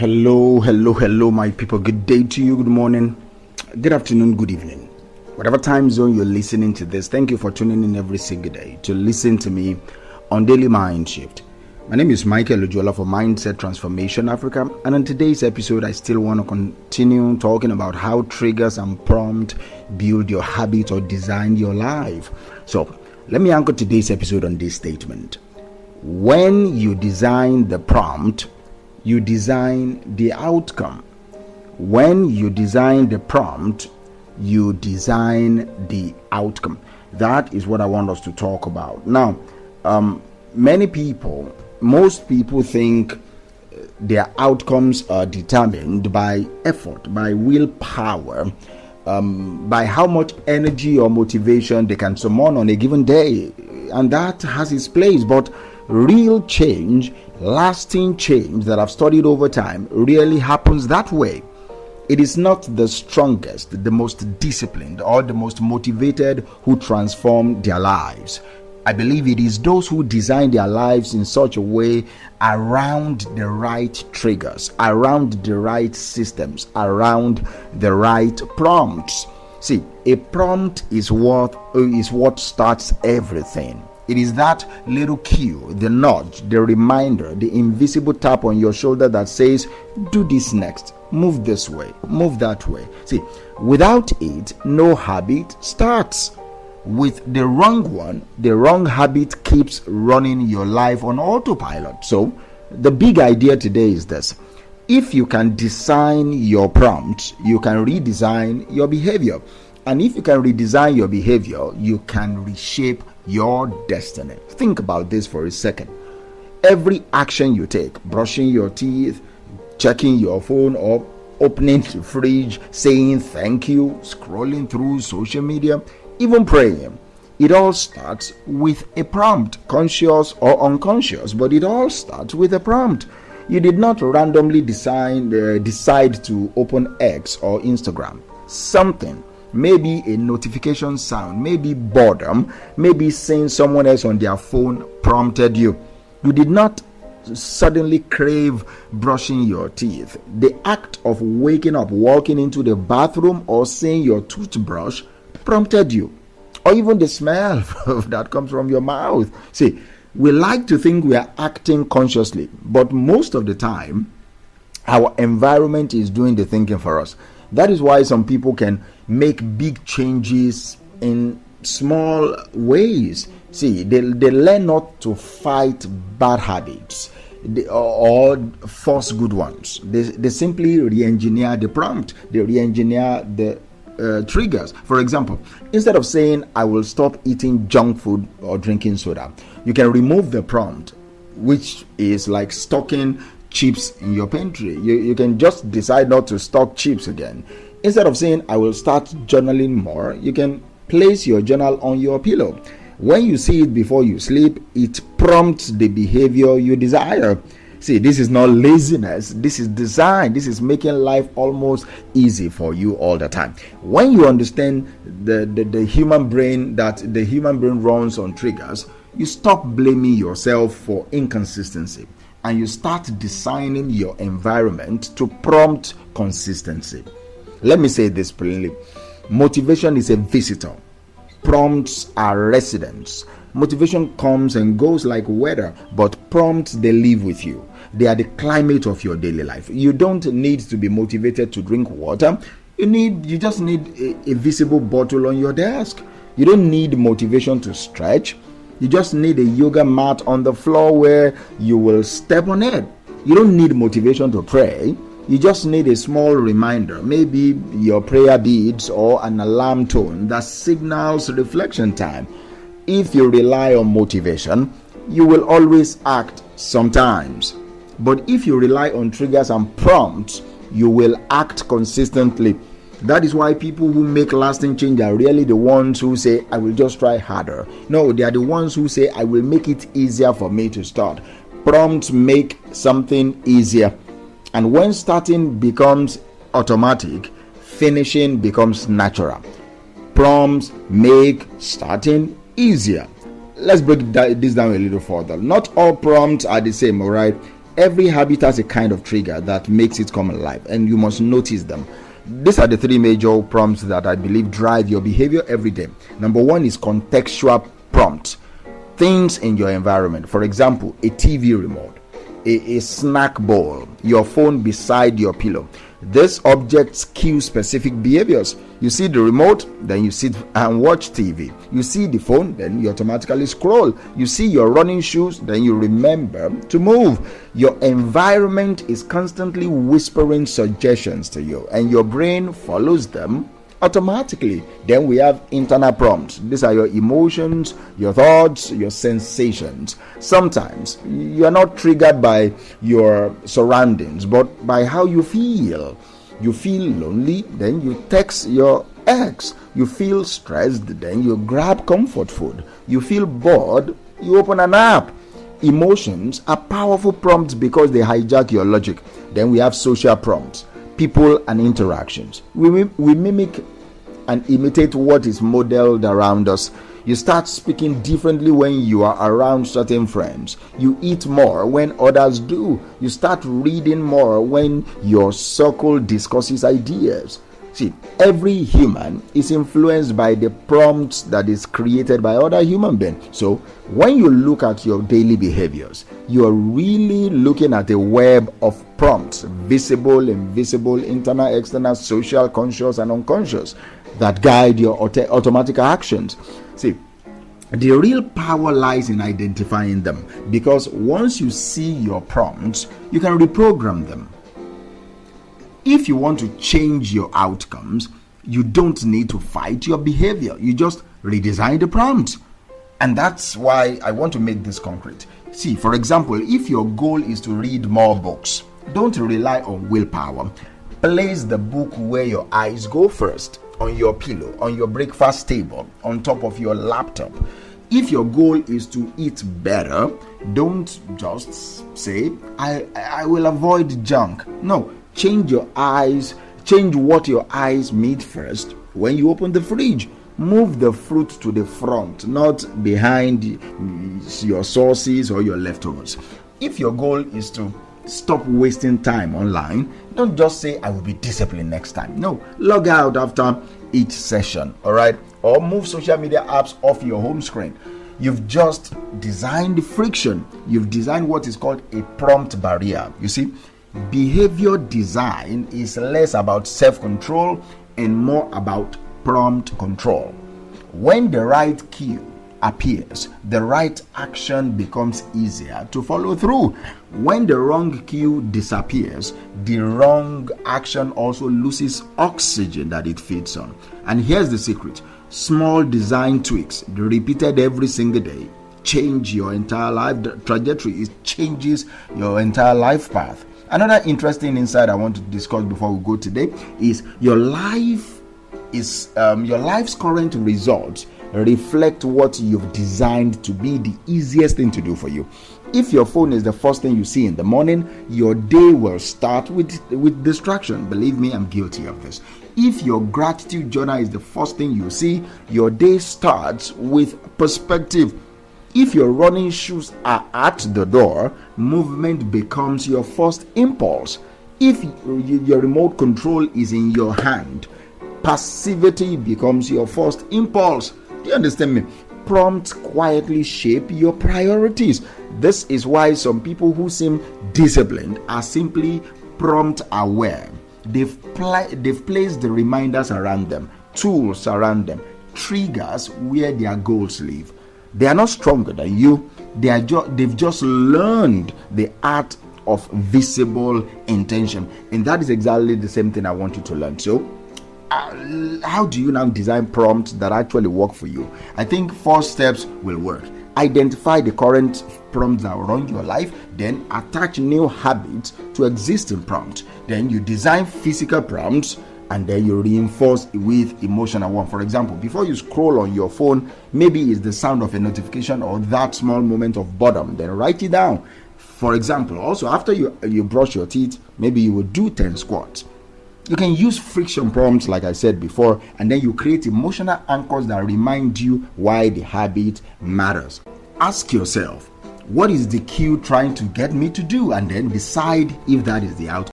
Hello, my people. Good day to you, good morning, good afternoon, good evening. Whatever time zone you're listening to this, thank you for tuning in every single day to listen to me on Daily Mind Shift. My name is Michael Ujola for Mindset Transformation Africa, and in today's episode, I still want to continue talking about how triggers and prompts build your habit or design your life. So, let me anchor today's episode on this statement. When you design the prompt, you design the outcome. When you design the prompt, you design the outcome. That is what I want us to talk about. Now, most people think their outcomes are determined by effort, by willpower, by how much energy or motivation they can summon on a given day. And that has its place, but real change, lasting change that I've studied over time really happens that way. It is not the strongest, the most disciplined, or the most motivated who transform their lives. I believe it is those who design their lives in such a way around the right triggers, around the right systems, around the right prompts. See, a prompt is what starts everything. It is that little cue, the nudge, the reminder, the invisible tap on your shoulder that says, do this next, move this way, move that way. See, without it, no habit starts. With the wrong one, the wrong habit keeps running your life on autopilot. So, the big idea today is this. If you can design your prompts, you can redesign your behavior. And if you can redesign your behavior, you can reshape your destiny. Think about this for a second. Every action you take, brushing your teeth, checking your phone, or opening the fridge, saying thank you, scrolling through social media, even praying, it all starts with a prompt, conscious or unconscious, but it all starts with a prompt. You did not randomly decide to open X or Instagram. Something, maybe a notification sound, maybe boredom, maybe seeing someone else on their phone prompted you. You did not suddenly crave brushing your teeth. The act of waking up, walking into the bathroom, or seeing your toothbrush prompted you, or even the smell that comes from your mouth. See, we like to think we are acting consciously, but most of the time, our environment is doing the thinking for us. That is why some people can make big changes in small ways. See, they learn not to fight bad habits or force good ones. They simply re-engineer the prompt. They re-engineer the triggers. For example, instead of saying I will stop eating junk food or drinking soda, you can remove the prompt, which is like stocking chips in your pantry. You can just decide not to stock chips again. Instead of saying I will start journaling more, you can place your journal on your pillow. When you see it before you sleep, it prompts the behavior you desire. See, this is not laziness. This is design. This is making life almost easy for you all the time. When you understand the human brain, that the human brain runs on triggers, you stop blaming yourself for inconsistency and you start designing your environment to prompt consistency. Let me say this plainly. Motivation is a visitor. Prompts are residents. Motivation comes and goes like weather, but prompts, they live with you. They are the climate of your daily life. You don't need to be motivated to drink water. You just need a visible bottle on your desk. You don't need motivation to stretch. You just need a yoga mat on the floor where you will step on it. You don't need motivation to pray. You just need a small reminder, maybe your prayer beads or an alarm tone that signals reflection time. If you rely on motivation, you will always act sometimes. But if you rely on triggers and prompts, you will act consistently. That is why people who make lasting change are really the ones who say, I will just try harder. No, they are the ones who say, I will make it easier for me to start. Prompts make something easier. And when starting becomes automatic, finishing becomes natural. Prompts make starting easier. Let's break this down a little further. Not all prompts are the same, all right? Every habit has a kind of trigger that makes it come alive, and you must notice them. These are the three major prompts that I believe drive your behavior every day. Number one is contextual prompt. Things in your environment. For example, a TV remote, a snack bowl, your phone beside your pillow. These objects cue specific behaviors. You see the remote, then you sit and watch TV. You see the phone, then you automatically scroll. You see your running shoes, then you remember to move. Your environment is constantly whispering suggestions to you, and your brain follows them automatically. Then we have internal prompts. These are your emotions, your thoughts, your sensations. Sometimes you are not triggered by your surroundings, but by how you feel. You feel lonely, then you text your ex. You feel stressed, then you grab comfort food. You feel bored, you open an app. Emotions are powerful prompts because they hijack your logic. Then we have social prompts. People and interactions. We mimic and imitate what is modeled around us. You start speaking differently when you are around certain friends. You eat more when others do. You start reading more when your circle discusses ideas. See, every human is influenced by the prompts that is created by other human beings. So when you look at your daily behaviors, you are really looking at a web of prompts, visible, invisible, internal, external, social, conscious, and unconscious, that guide your automatic actions. See, the real power lies in identifying them, because once you see your prompts, you can reprogram them. If you want to change your outcomes, you don't need to fight your behavior. You just redesign the prompts. And that's why I want to make this concrete. See, for example, if your goal is to read more books, don't rely on willpower. Place the book where your eyes go first, on your pillow, on your breakfast table, on top of your laptop. If your goal is to eat better, don't just say, I will avoid junk. No, change what your eyes meet first when you open the fridge. Move the fruit to the front, not behind your sauces or your leftovers. If your goal is to stop wasting time online, don't just say, I will be disciplined next time. No, log out after each session, all right? Or move social media apps off your home screen. You've just designed friction. You've designed what is called a prompt barrier. You see, behavior design is less about self-control and more about prompt control. When the right cue appears, the right action becomes easier to follow through. When the wrong cue disappears, the wrong action also loses oxygen that it feeds on. And here's the secret. Small design tweaks repeated every single day change your entire life trajectory. It changes your entire life path. Another interesting insight I want to discuss before we go today is your life's current results reflect what you've designed to be the easiest thing to do for you. If your phone is the first thing you see in the morning, your day will start with distraction. Believe me, I'm guilty of this. If your gratitude journal is the first thing you see, your day starts with perspective. If your running shoes are at the door, movement becomes your first impulse. If your remote control is in your hand, passivity becomes your first impulse. Do you understand me? Prompts quietly shape your priorities. This is why some people who seem disciplined are simply prompt aware. They've placed the reminders around them, tools around them, triggers where their goals live. They are not stronger than you. They've just learned the art of visible intention, and that is exactly the same thing I want you to learn. So how do you now design prompts that actually work for you? I think 4 steps will work. Identify the current prompts that run your life, then attach new habits to existing prompts. Then you design physical prompts, and then you reinforce with emotional one. For example, before you scroll on your phone, maybe it's the sound of a notification or that small moment of boredom. Then write it down. For example, also after you brush your teeth, maybe you will do 10 squats. You can use friction prompts like I said before, and then you create emotional anchors that remind you why the habit matters. Ask yourself, What is the cue trying to get me to do? And then decide if that is the outcome.